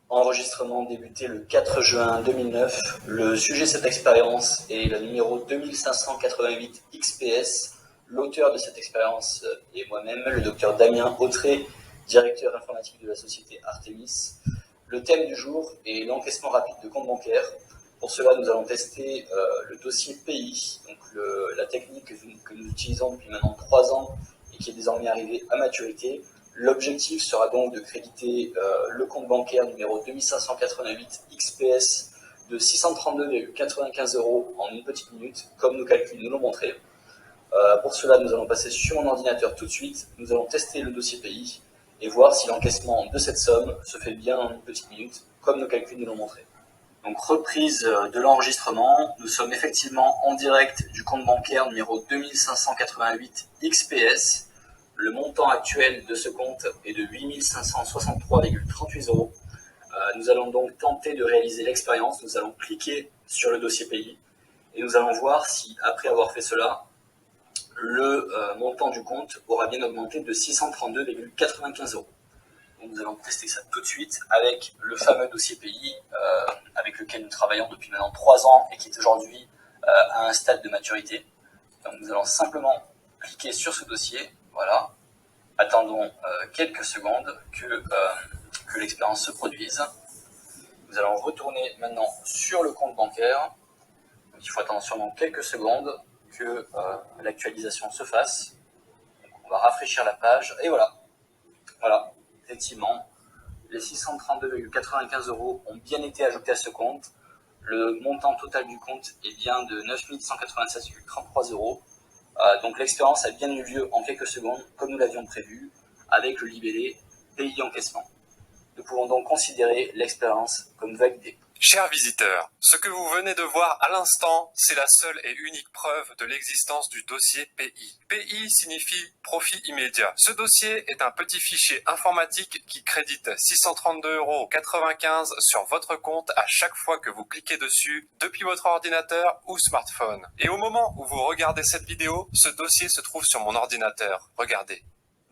Enregistrement débuté le 4 juin 2009. Le sujet de cette expérience est le numéro 2588 XPS. L'auteur de cette expérience est moi-même, le docteur Damien Autré, directeur informatique de la société Artemis. Le thème du jour est l'encaissement rapide de compte bancaire. Pour cela, nous allons tester le dossier PI, donc la technique que nous utilisons depuis maintenant 3 ans et qui est désormais arrivée à maturité. L'objectif sera donc de créditer le compte bancaire numéro 2588 XPS de 632,95 € en une petite minute, comme nos calculs nous l'ont montré. Pour cela, nous allons passer sur mon ordinateur tout de suite. Nous allons tester le dossier PI et voir si l'encaissement de cette somme se fait bien en une petite minute, comme nos calculs nous l'ont montré. Donc reprise de l'enregistrement, nous sommes effectivement en direct du compte bancaire numéro 2588 XPS. Le montant actuel de ce compte est de 8 563,38 €. Nous allons donc tenter de réaliser l'expérience. Nous allons cliquer sur le dossier pays et nous allons voir si, après avoir fait cela, le montant du compte aura bien augmenté de 632,95 €. Donc nous allons tester ça tout de suite avec le fameux dossier pays avec lequel nous travaillons depuis maintenant 3 ans et qui est aujourd'hui à un stade de maturité. Donc nous allons simplement cliquer sur ce dossier. Voilà, attendons quelques secondes que l'expérience se produise. Nous allons retourner maintenant sur le compte bancaire. Donc, il faut attendre sûrement quelques secondes que l'actualisation se fasse. Donc, on va rafraîchir la page et voilà. Voilà, effectivement, les 632,95 € ont bien été ajoutés à ce compte. Le montant total du compte est bien de 9 196,33 €. Donc l'expérience a bien eu lieu en quelques secondes, comme nous l'avions prévu, avec le libellé pays encaissement. Nous pouvons donc considérer l'expérience comme validée. Chers visiteurs, ce que vous venez de voir à l'instant, c'est la seule et unique preuve de l'existence du dossier PI. PI signifie profit immédiat. Ce dossier est un petit fichier informatique qui crédite 632,95 € sur votre compte à chaque fois que vous cliquez dessus depuis votre ordinateur ou smartphone. Et au moment où vous regardez cette vidéo, ce dossier se trouve sur mon ordinateur. Regardez.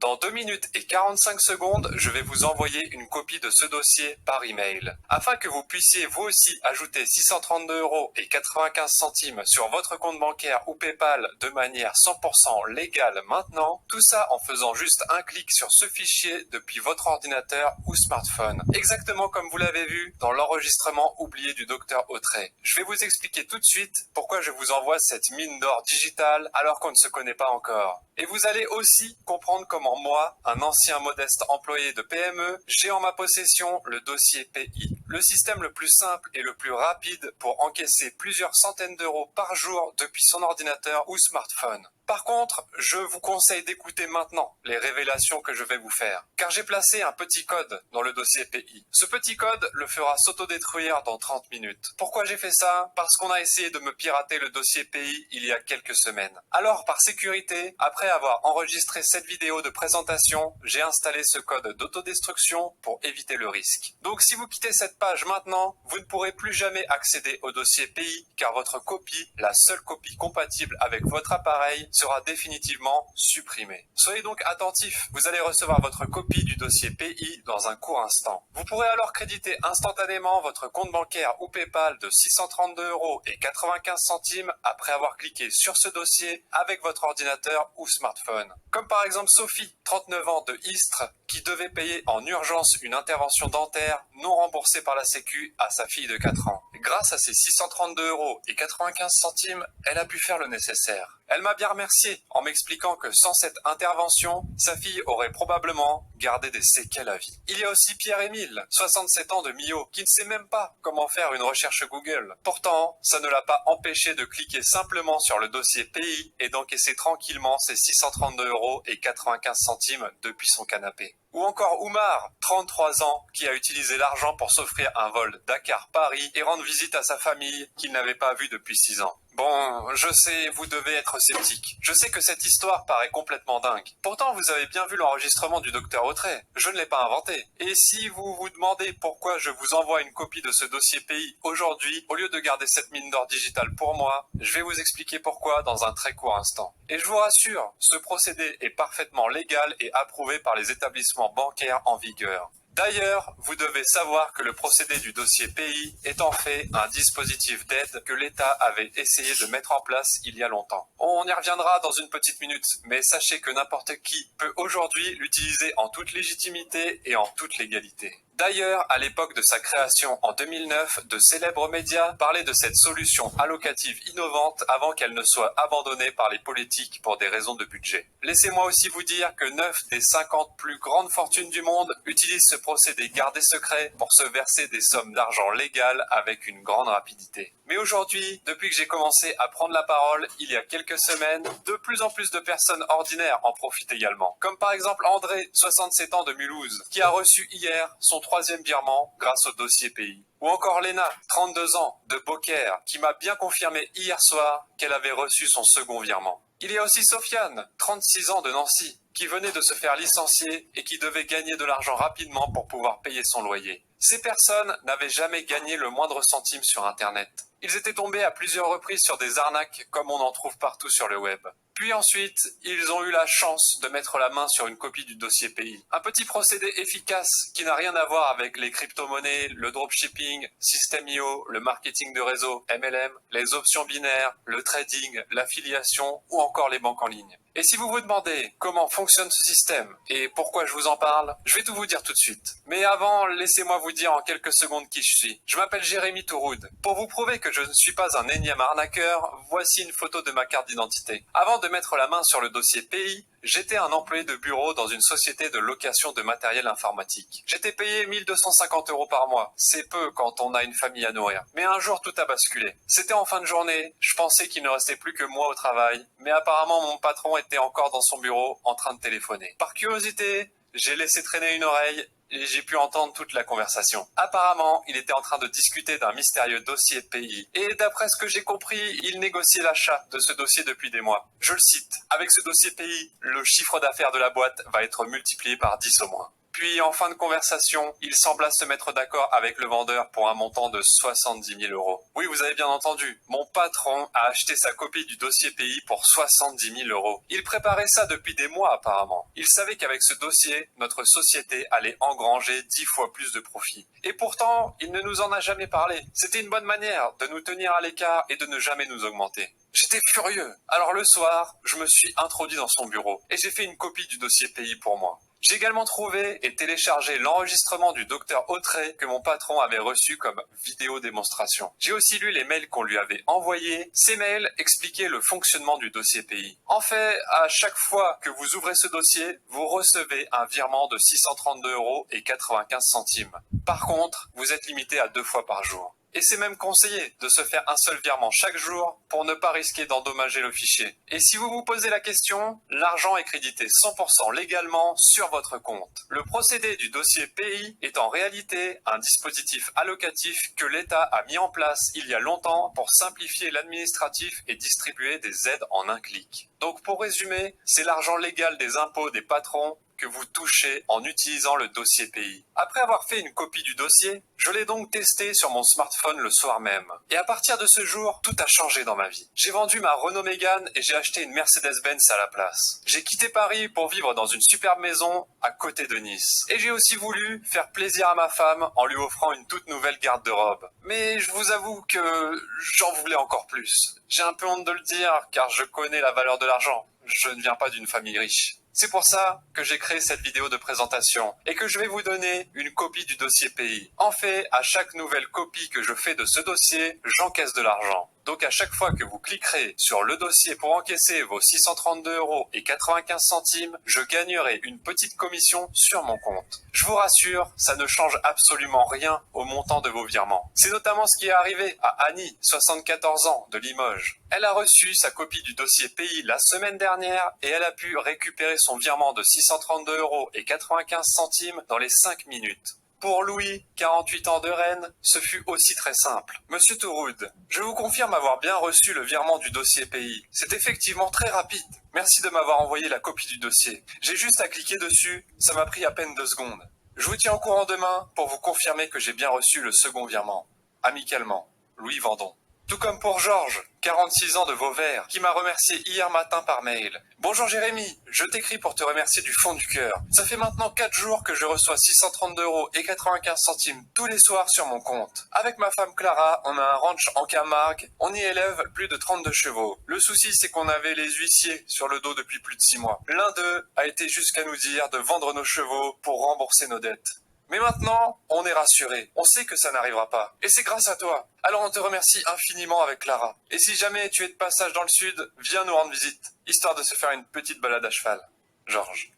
Dans 2 minutes et 45 secondes, je vais vous envoyer une copie de ce dossier par email. Afin que vous puissiez vous aussi ajouter 632,95 € sur votre compte bancaire ou PayPal de manière 100% légale maintenant, tout ça en faisant juste un clic sur ce fichier depuis votre ordinateur ou smartphone. Exactement comme vous l'avez vu dans l'enregistrement oublié du docteur Autré. Je vais vous expliquer tout de suite pourquoi je vous envoie cette mine d'or digitale alors qu'on ne se connaît pas encore. Et vous allez aussi comprendre comment moi, un ancien modeste employé de PME, j'ai en ma possession le dossier PI. Le système le plus simple et le plus rapide pour encaisser plusieurs centaines d'euros par jour depuis son ordinateur ou smartphone. Par contre, je vous conseille d'écouter maintenant les révélations que je vais vous faire, car j'ai placé un petit code dans le dossier PI. Ce petit code le fera s'autodétruire dans 30 minutes. Pourquoi j'ai fait ça? Parce qu'on a essayé de me pirater le dossier PI il y a quelques semaines. Alors, par sécurité, après avoir enregistré cette vidéo de présentation, j'ai installé ce code d'autodestruction pour éviter le risque. Donc si vous quittez cette page maintenant, vous ne pourrez plus jamais accéder au dossier PI, car votre copie, la seule copie compatible avec votre appareil, sera définitivement supprimée. Soyez donc attentifs, vous allez recevoir votre copie du dossier PI dans un court instant. Vous pourrez alors créditer instantanément votre compte bancaire ou PayPal de 632,95 € après avoir cliqué sur ce dossier avec votre ordinateur ou smartphone. Comme par exemple Sophie, 39 ans de Istres, qui devait payer en urgence une intervention dentaire non remboursée par la Sécu à sa fille de 4 ans. Grâce à ces 632,95 €, elle a pu faire le nécessaire. Elle m'a bien remercié en m'expliquant que sans cette intervention, sa fille aurait probablement gardé des séquelles à vie. Il y a aussi Pierre-Émile, 67 ans de Millau, qui ne sait même pas comment faire une recherche Google. Pourtant, ça ne l'a pas empêché de cliquer simplement sur le dossier PI et d'encaisser tranquillement ses 632,95 € depuis son canapé. Ou encore Oumar, 33 ans, qui a utilisé l'argent pour s'offrir un vol Dakar-Paris et rendre visite à sa famille qu'il n'avait pas vue depuis 6 ans. Bon, je sais, vous devez être sceptique. Je sais que cette histoire paraît complètement dingue. Pourtant, vous avez bien vu l'enregistrement du docteur Autré. Je ne l'ai pas inventé. Et si vous vous demandez pourquoi je vous envoie une copie de ce dossier PI aujourd'hui, au lieu de garder cette mine d'or digitale pour moi, je vais vous expliquer pourquoi dans un très court instant. Et je vous rassure, ce procédé est parfaitement légal et approuvé par les établissements bancaires en vigueur. D'ailleurs, vous devez savoir que le procédé du dossier pays est en fait un dispositif d'aide que l'État avait essayé de mettre en place il y a longtemps. On y reviendra dans une petite minute, mais sachez que n'importe qui peut aujourd'hui l'utiliser en toute légitimité et en toute légalité. D'ailleurs, à l'époque de sa création en 2009, de célèbres médias parlaient de cette solution allocative innovante avant qu'elle ne soit abandonnée par les politiques pour des raisons de budget. Laissez-moi aussi vous dire que 9 des 50 plus grandes fortunes du monde utilisent ce procédé gardé secret pour se verser des sommes d'argent légales avec une grande rapidité. Mais aujourd'hui, depuis que j'ai commencé à prendre la parole il y a quelques semaines, de plus en plus de personnes ordinaires en profitent également. Comme par exemple André, 67 ans de Mulhouse, qui a reçu hier son 3e virement grâce au dossier pays. Ou encore Léna, 32 ans, de Beaucaire, qui m'a bien confirmé hier soir qu'elle avait reçu son second virement. Il y a aussi Sofiane, 36 ans de Nancy, qui venait de se faire licencier et qui devait gagner de l'argent rapidement pour pouvoir payer son loyer. Ces personnes n'avaient jamais gagné le moindre centime sur Internet. Ils étaient tombés à plusieurs reprises sur des arnaques comme on en trouve partout sur le web. Puis ensuite, ils ont eu la chance de mettre la main sur une copie du dossier pays. Un petit procédé efficace qui n'a rien à voir avec les crypto-monnaies, le dropshipping, System.io, le marketing de réseau, MLM, les options binaires, le trading, l'affiliation ou encore les banques en ligne. Et si vous vous demandez comment fonctionne ce système et pourquoi je vous en parle, je vais tout vous dire tout de suite. Mais avant, laissez-moi vous dire en quelques secondes qui je suis. Je m'appelle Jérémy Touroud. Pour vous prouver que je ne suis pas un énième arnaqueur, voici une photo de ma carte d'identité. Avant de mettre la main sur le dossier pays, j'étais un employé de bureau dans une société de location de matériel informatique. J'étais payé 1250 € par mois. C'est peu quand on a une famille à nourrir. Mais un jour, tout a basculé. C'était en fin de journée. Je pensais qu'il ne restait plus que moi au travail. Mais apparemment, mon patron était encore dans son bureau en train de téléphoner. Par curiosité, j'ai laissé traîner une oreille et j'ai pu entendre toute la conversation. Apparemment, il était en train de discuter d'un mystérieux dossier pays. Et d'après ce que j'ai compris, il négociait l'achat de ce dossier depuis des mois. Je le cite, avec ce dossier pays, le chiffre d'affaires de la boîte va être multiplié par 10 au moins. Puis, en fin de conversation, il sembla se mettre d'accord avec le vendeur pour un montant de 70 000 €. Oui, vous avez bien entendu. Mon patron a acheté sa copie du dossier pays pour 70 000 €. Il préparait ça depuis des mois apparemment. Il savait qu'avec ce dossier, notre société allait engranger 10 fois plus de profit. Et pourtant, il ne nous en a jamais parlé. C'était une bonne manière de nous tenir à l'écart et de ne jamais nous augmenter. J'étais furieux. Alors le soir, je me suis introduit dans son bureau et j'ai fait une copie du dossier pays pour moi. J'ai également trouvé et téléchargé l'enregistrement du docteur Autrey que mon patron avait reçu comme vidéo démonstration. J'ai aussi lu les mails qu'on lui avait envoyés. Ces mails expliquaient le fonctionnement du dossier pays. En fait, à chaque fois que vous ouvrez ce dossier, vous recevez un virement de 632,95 €. Par contre, vous êtes limité à 2 fois par jour. Et c'est même conseillé de se faire un seul virement chaque jour pour ne pas risquer d'endommager le fichier. Et si vous vous posez la question, l'argent est crédité 100% légalement sur votre compte. Le procédé du dossier pays est en réalité un dispositif allocatif que l'État a mis en place il y a longtemps pour simplifier l'administratif et distribuer des aides en un clic. Donc pour résumer, c'est l'argent légal des impôts des patrons que vous touchez en utilisant le dossier pays. Après avoir fait une copie du dossier, je l'ai donc testé sur mon smartphone le soir même. Et à partir de ce jour, tout a changé dans ma vie. J'ai vendu ma Renault Mégane et j'ai acheté une Mercedes-Benz à la place. J'ai quitté Paris pour vivre dans une superbe maison à côté de Nice. Et j'ai aussi voulu faire plaisir à ma femme en lui offrant une toute nouvelle garde-robe. Mais je vous avoue que j'en voulais encore plus. J'ai un peu honte de le dire car je connais la valeur de l'argent. Je ne viens pas d'une famille riche. C'est pour ça que j'ai créé cette vidéo de présentation et que je vais vous donner une copie du dossier pays. En fait, à chaque nouvelle copie que je fais de ce dossier, j'encaisse de l'argent. Donc à chaque fois que vous cliquerez sur le dossier pour encaisser vos 632,95 €, je gagnerai une petite commission sur mon compte. Je vous rassure, ça ne change absolument rien au montant de vos virements. C'est notamment ce qui est arrivé à Annie, 74 ans, de Limoges. Elle a reçu sa copie du dossier pays la semaine dernière et elle a pu récupérer son virement de 632,95 € dans les 5 minutes. Pour Louis, 48 ans de Rennes, ce fut aussi très simple. Monsieur Touroud, je vous confirme avoir bien reçu le virement du dossier pays. C'est effectivement très rapide. Merci de m'avoir envoyé la copie du dossier. J'ai juste à cliquer dessus, ça m'a pris à peine 2 secondes. Je vous tiens au courant demain pour vous confirmer que j'ai bien reçu le second virement. Amicalement, Louis Vendon. Tout comme pour Georges, 46 ans de Vauvert, qui m'a remercié hier matin par mail. Bonjour Jérémy, je t'écris pour te remercier du fond du cœur. Ça fait maintenant 4 jours que je reçois 632,95 € tous les soirs sur mon compte. Avec ma femme Clara, on a un ranch en Camargue, on y élève plus de 32 chevaux. Le souci c'est qu'on avait les huissiers sur le dos depuis plus de 6 mois. L'un d'eux a été jusqu'à nous dire de vendre nos chevaux pour rembourser nos dettes. Mais maintenant, on est rassuré. On sait que ça n'arrivera pas. Et c'est grâce à toi. Alors on te remercie infiniment avec Clara. Et si jamais tu es de passage dans le sud, viens nous rendre visite, histoire de se faire une petite balade à cheval. Georges.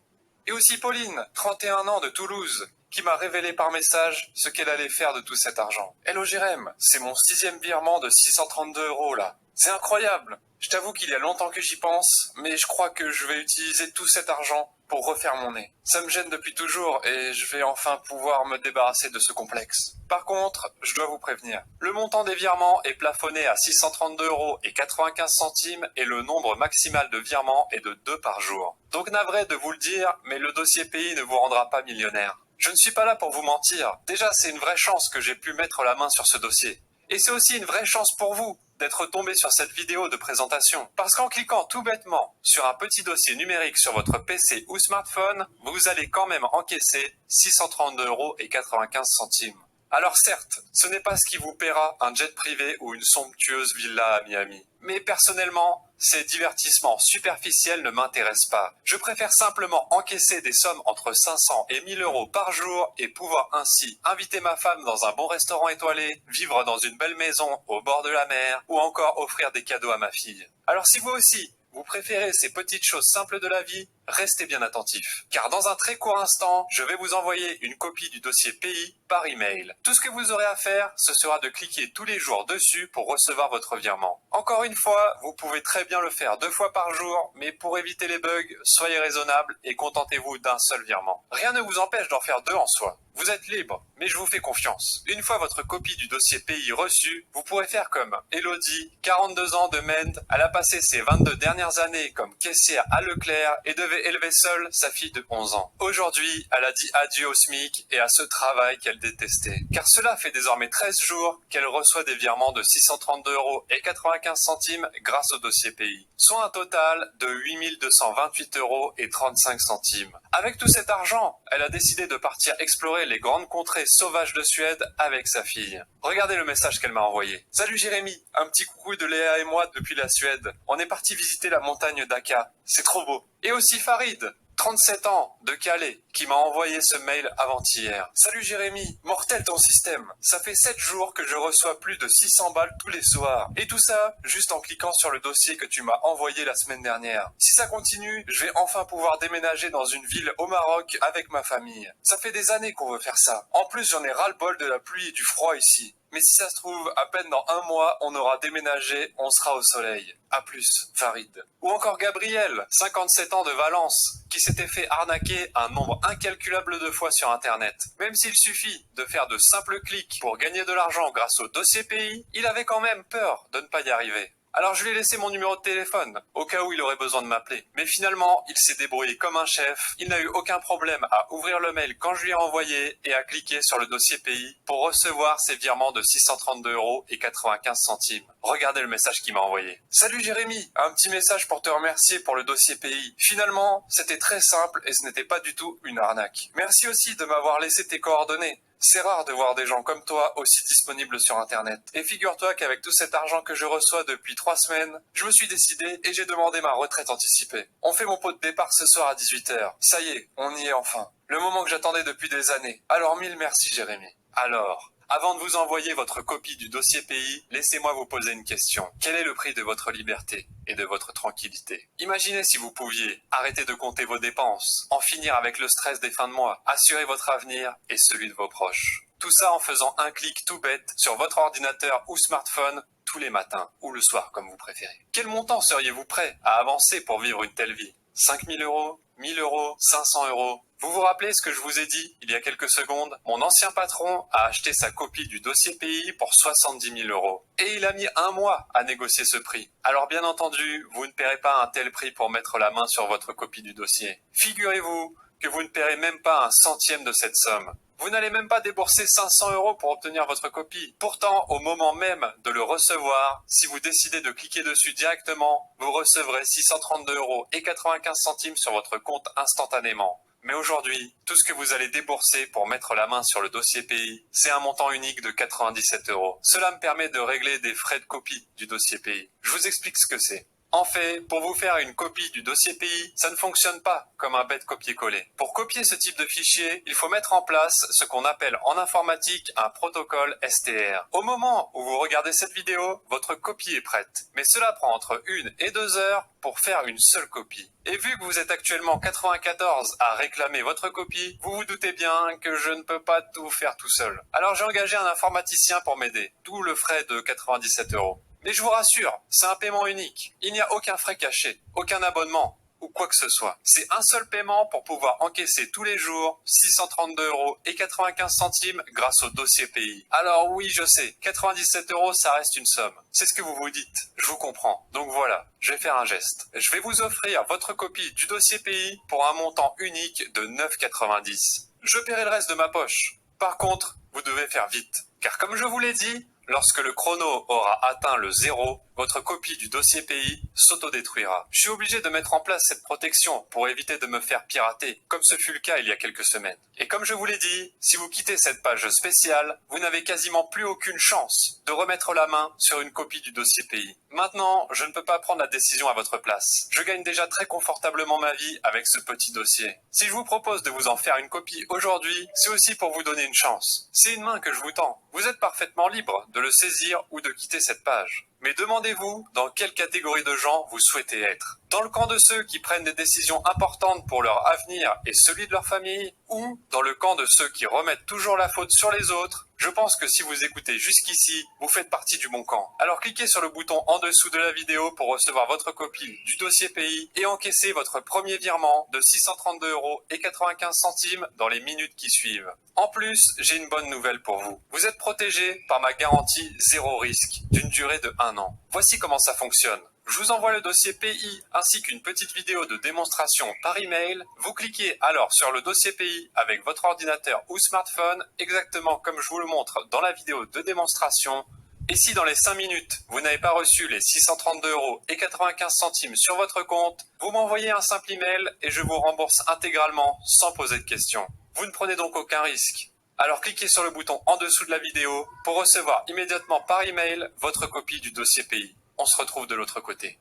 Et aussi Pauline, 31 ans de Toulouse, qui m'a révélé par message ce qu'elle allait faire de tout cet argent. Hello Jérém, c'est mon 6e virement de 632 € là. C'est incroyable. Je t'avoue qu'il y a longtemps que j'y pense, mais je crois que je vais utiliser tout cet argent pour refaire mon nez. Ça me gêne depuis toujours et je vais enfin pouvoir me débarrasser de ce complexe. Par contre, je dois vous prévenir. Le montant des virements est plafonné à 632,95 € et le nombre maximal de virements est de 2 par jour. Donc navré de vous le dire, mais le dossier pays ne vous rendra pas millionnaire. Je ne suis pas là pour vous mentir. Déjà, c'est une vraie chance que j'ai pu mettre la main sur ce dossier. Et c'est aussi une vraie chance pour vous d'être tombé sur cette vidéo de présentation. Parce qu'en cliquant tout bêtement sur un petit dossier numérique sur votre PC ou smartphone, vous allez quand même encaisser 632,95 €. Alors certes, ce n'est pas ce qui vous paiera un jet privé ou une somptueuse villa à Miami. Mais personnellement, ces divertissements superficiels ne m'intéressent pas. Je préfère simplement encaisser des sommes entre 500 et 1000 € par jour et pouvoir ainsi inviter ma femme dans un bon restaurant étoilé, vivre dans une belle maison au bord de la mer ou encore offrir des cadeaux à ma fille. Alors si vous aussi, vous préférez ces petites choses simples de la vie, restez bien attentifs. Car dans un très court instant, je vais vous envoyer une copie du dossier pays par email. Tout ce que vous aurez à faire, ce sera de cliquer tous les jours dessus pour recevoir votre virement. Encore une fois, vous pouvez très bien le faire 2 fois par jour, mais pour éviter les bugs, soyez raisonnable et contentez-vous d'un seul virement. Rien ne vous empêche d'en faire 2 en soi. Vous êtes libre, mais je vous fais confiance. Une fois votre copie du dossier pays reçue, vous pourrez faire comme Elodie, 42 ans de Mende. Elle a passé ses 22 dernières années comme caissière à Leclerc et devait élever seule sa fille de 11 ans. Aujourd'hui, elle a dit adieu au SMIC et à ce travail qu'elle détestait. Car cela fait désormais 13 jours qu'elle reçoit des virements de 632,95 € grâce au dossier pays. Soit un total de 8228,35 €. Avec tout cet argent, elle a décidé de partir explorer les grandes contrées sauvages de Suède avec sa fille. Regardez le message qu'elle m'a envoyé. Salut Jérémy, un petit coucou de Léa et moi depuis la Suède. On est parti visiter la montagne d'Aka. C'est trop beau. Et aussi Farid, 37 ans, de Calais, qui m'a envoyé ce mail avant-hier. Salut Jérémy, mortel ton système. Ça fait 7 jours que je reçois plus de 600 balles tous les soirs. Et tout ça, juste en cliquant sur le dossier que tu m'as envoyé la semaine dernière. Si ça continue, je vais enfin pouvoir déménager dans une ville au Maroc avec ma famille. Ça fait des années qu'on veut faire ça. En plus, j'en ai ras-le-bol de la pluie et du froid ici. Mais si ça se trouve, à peine dans 1 mois, on aura déménagé, on sera au soleil. À plus, Farid. Ou encore Gabriel, 57 ans de Valence, qui s'était fait arnaquer un nombre incalculable de fois sur Internet. Même s'il suffit de faire de simples clics pour gagner de l'argent grâce au dossier pays, il avait quand même peur de ne pas y arriver. Alors je lui ai laissé mon numéro de téléphone, au cas où il aurait besoin de m'appeler. Mais finalement, il s'est débrouillé comme un chef. Il n'a eu aucun problème à ouvrir le mail quand je lui ai envoyé et à cliquer sur le dossier pays pour recevoir ses virements de 632,95 €. Regardez le message qu'il m'a envoyé. Salut Jérémy, un petit message pour te remercier pour le dossier pays. Finalement, c'était très simple et ce n'était pas du tout une arnaque. Merci aussi de m'avoir laissé tes coordonnées. C'est rare de voir des gens comme toi aussi disponibles sur Internet. Et figure-toi qu'avec tout cet argent que je reçois depuis 3 semaines, je me suis décidé et j'ai demandé ma retraite anticipée. On fait mon pot de départ ce soir à 18 h. Ça y est, on y est enfin. Le moment que j'attendais depuis des années. Alors 1000 merci Jérémy. Alors, avant de vous envoyer votre copie du dossier pays, laissez-moi vous poser une question. Quel est le prix de votre liberté et de votre tranquillité? Imaginez si vous pouviez arrêter de compter vos dépenses, en finir avec le stress des fins de mois, assurer votre avenir et celui de vos proches. Tout ça en faisant un clic tout bête sur votre ordinateur ou smartphone tous les matins ou le soir comme vous préférez. Quel montant seriez-vous prêt à avancer pour vivre une telle vie? 5000 €, 1000 €, 500 €. Vous vous rappelez ce que je vous ai dit il y a quelques secondes? Mon ancien patron a acheté sa copie du dossier pays pour 70 000 €. Et il a mis 1 mois à négocier ce prix. Alors bien entendu, vous ne paierez pas un tel prix pour mettre la main sur votre copie du dossier. Figurez-vous que vous ne paierez même pas un centième de cette somme. Vous n'allez même pas débourser 500 € pour obtenir votre copie. Pourtant, au moment même de le recevoir, si vous décidez de cliquer dessus directement, vous recevrez 632,95 € sur votre compte instantanément. Mais aujourd'hui, tout ce que vous allez débourser pour mettre la main sur le dossier pays, c'est un montant unique de 97 €. Cela me permet de régler des frais de copie du dossier pays. Je vous explique ce que c'est. En fait, pour vous faire une copie du dossier pays, ça ne fonctionne pas comme un bête copier-coller. Pour copier ce type de fichier, il faut mettre en place ce qu'on appelle en informatique un protocole STR. Au moment où vous regardez cette vidéo, votre copie est prête. Mais cela prend entre 1 et 2 heures pour faire une seule copie. Et vu que vous êtes actuellement 94 à réclamer votre copie, vous vous doutez bien que je ne peux pas tout faire tout seul. Alors j'ai engagé un informaticien pour m'aider, d'où le frais de 97 €. Mais je vous rassure, c'est un paiement unique. Il n'y a aucun frais caché, aucun abonnement ou quoi que ce soit. C'est un seul paiement pour pouvoir encaisser tous les jours 632,95 € grâce au dossier pays. Alors oui, je sais, 97 € ça reste une somme. C'est ce que vous vous dites, je vous comprends. Donc voilà, je vais faire un geste. Je vais vous offrir votre copie du dossier pays pour un montant unique de 9,90 €. Je paierai le reste de ma poche. Par contre, vous devez faire vite. Car comme je vous l'ai dit, lorsque le chrono aura atteint le 0, votre copie du dossier pays s'autodétruira. Je suis obligé de mettre en place cette protection pour éviter de me faire pirater, comme ce fut le cas il y a quelques semaines. Et comme je vous l'ai dit, si vous quittez cette page spéciale, vous n'avez quasiment plus aucune chance de remettre la main sur une copie du dossier pays. Maintenant, je ne peux pas prendre la décision à votre place. Je gagne déjà très confortablement ma vie avec ce petit dossier. Si je vous propose de vous en faire une copie aujourd'hui, c'est aussi pour vous donner une chance. C'est une main que je vous tends. Vous êtes parfaitement libre de le saisir ou de quitter cette page. Mais demandez-vous dans quelle catégorie de gens vous souhaitez être. Dans le camp de ceux qui prennent des décisions importantes pour leur avenir et celui de leur famille, ou dans le camp de ceux qui remettent toujours la faute sur les autres. Je pense que si vous écoutez jusqu'ici, vous faites partie du bon camp. Alors cliquez sur le bouton en dessous de la vidéo pour recevoir votre copie du dossier pays et encaisser votre premier virement de 632,95 € dans les minutes qui suivent. En plus, j'ai une bonne nouvelle pour vous. Vous êtes protégé par ma garantie zéro risque d'une durée de 1 an. Voici comment ça fonctionne. Je vous envoie le dossier pays ainsi qu'une petite vidéo de démonstration par email. Vous cliquez alors sur le dossier pays avec votre ordinateur ou smartphone, exactement comme je vous le montre dans la vidéo de démonstration. Et si dans les 5 minutes, vous n'avez pas reçu les 632,95 € sur votre compte, vous m'envoyez un simple email et je vous rembourse intégralement sans poser de questions. Vous ne prenez donc aucun risque. Alors cliquez sur le bouton en dessous de la vidéo pour recevoir immédiatement par email votre copie du dossier pays. On se retrouve de l'autre côté.